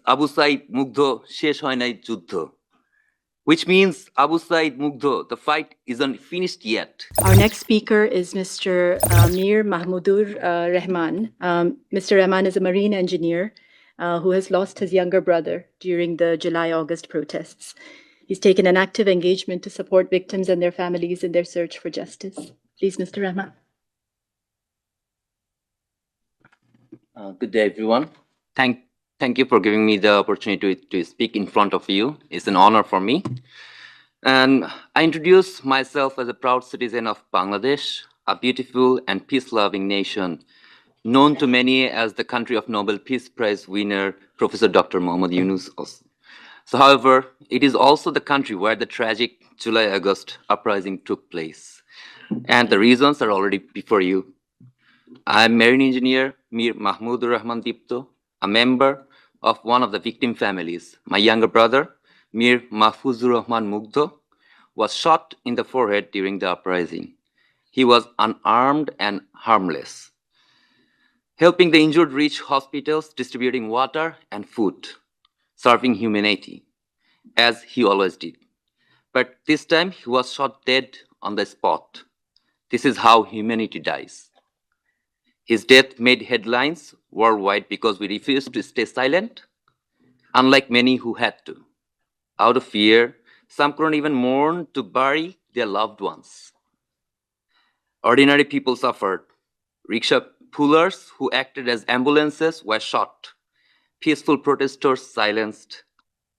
Abu Said Mugdho shesh hoy nai juddho, which means Abu Said Mugdho, the fight isn't finished yet. Our next speaker is Mr. Mir Mugdho Rahman. Mr. Rahman is a marine engineer who has lost his younger brother during the July-August protests. He's taken an active engagement to support victims and their families in their search for justice. Please, Mr. Rahman. Good day, everyone. Thank you for giving me the opportunity to speak in front of you. It's an honor for me. And I introduce myself as a proud citizen of Bangladesh, a beautiful and peace-loving nation, known to many as the country of Nobel Peace Prize winner, Professor Dr. Muhammad Yunus. So, however, it is also the country where the tragic July-August uprising took place. And the reasons are already before you. I'm marine engineer Mir Mugdho, a member of one of the victim families. My younger brother, Mir Mugdho, was shot in the forehead during the uprising. He was unarmed and harmless, helping the injured reach hospitals, distributing water and food, serving humanity, as he always did. But this time, he was shot dead on the spot. This is how humanity dies. His death made headlines worldwide because we refused to stay silent, unlike many who had to. Out of fear, some couldn't even mourn to bury their loved ones. Ordinary people suffered. Rickshaw pullers who acted as ambulances were shot. Peaceful protesters silenced.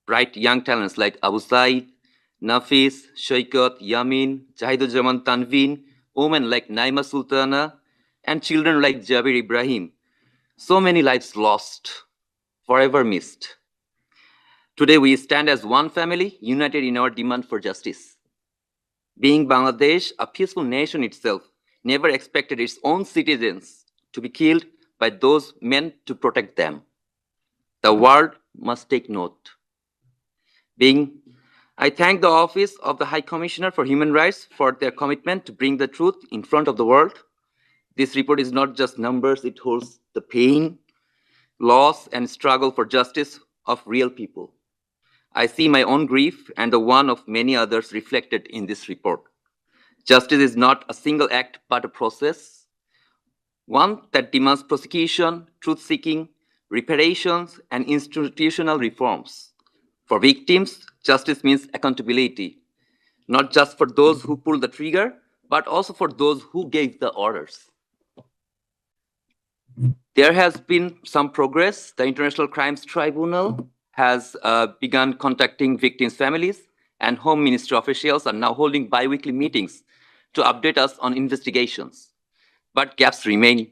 Bright young talents like Abu Said, Nafis, Shaikat, Yamin, Jahiduzzaman Tanveen, women like Naima Sultana, and children like Jabir Ibrahim. So many lives lost, forever missed. Today we stand as one family, united in our demand for justice. Being Bangladesh, a peaceful nation itself, never expected its own citizens to be killed by those meant to protect them. The world must take note. I thank the Office of the High Commissioner for Human Rights for their commitment to bring the truth in front of the world. This report is not just numbers, it holds the pain, loss, and struggle for justice of real people. I see my own grief and the one of many others reflected in this report. Justice is not a single act, but a process, one that demands prosecution, truth-seeking, reparations, and institutional reforms. For victims, justice means accountability, not just for those who pulled the trigger, but also for those who gave the orders. There has been some progress. The International Crimes Tribunal has begun contacting victims' families, and Home Ministry officials are now holding bi-weekly meetings to update us on investigations. But gaps remain.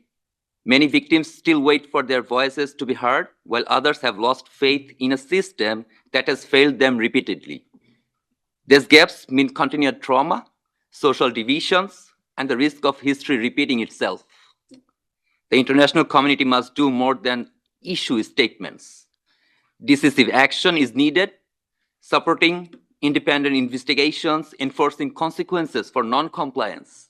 Many victims still wait for their voices to be heard, while others have lost faith in a system that has failed them repeatedly. These gaps mean continued trauma, social divisions, and the risk of history repeating itself. The international community must do more than issue statements. Decisive action is needed, supporting independent investigations, enforcing consequences for non-compliance,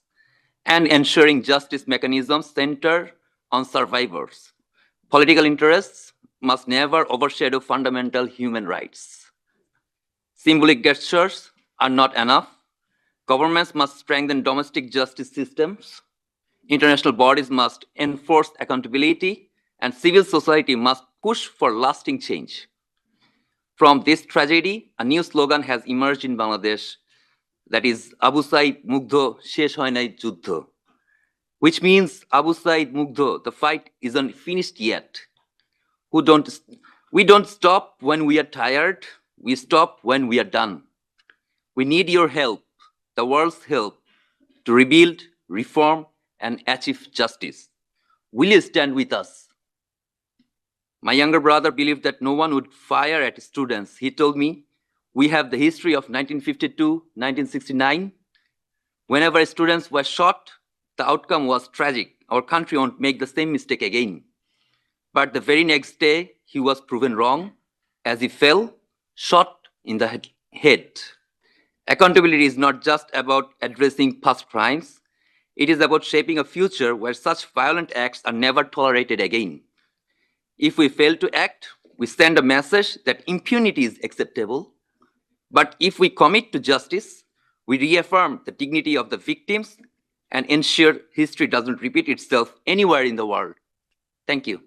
and ensuring justice mechanisms center on survivors. Political interests must never overshadow fundamental human rights. Symbolic gestures are not enough. Governments must strengthen domestic justice systems. International bodies must enforce accountability, and civil society must push for lasting change. From this tragedy, a new slogan has emerged in Bangladesh, that is Abu Said Mugdho shesh hoy nai juddho, which means Abu Said Mugdho, the fight isn't finished yet. We don't stop when we are tired, we stop when we are done. We need your help, the world's help, to rebuild, reform, and achieve justice. Will you stand with us? My younger brother believed that no one would fire at students. He told me, we have the history of 1952, 1969. Whenever students were shot, the outcome was tragic. Our country won't make the same mistake again. But the very next day, he was proven wrong as he fell, shot in the head. Accountability is not just about addressing past crimes. It is about shaping a future where such violent acts are never tolerated again. If we fail to act, we send a message that impunity is acceptable. But if we commit to justice, we reaffirm the dignity of the victims and ensure history doesn't repeat itself anywhere in the world. Thank you.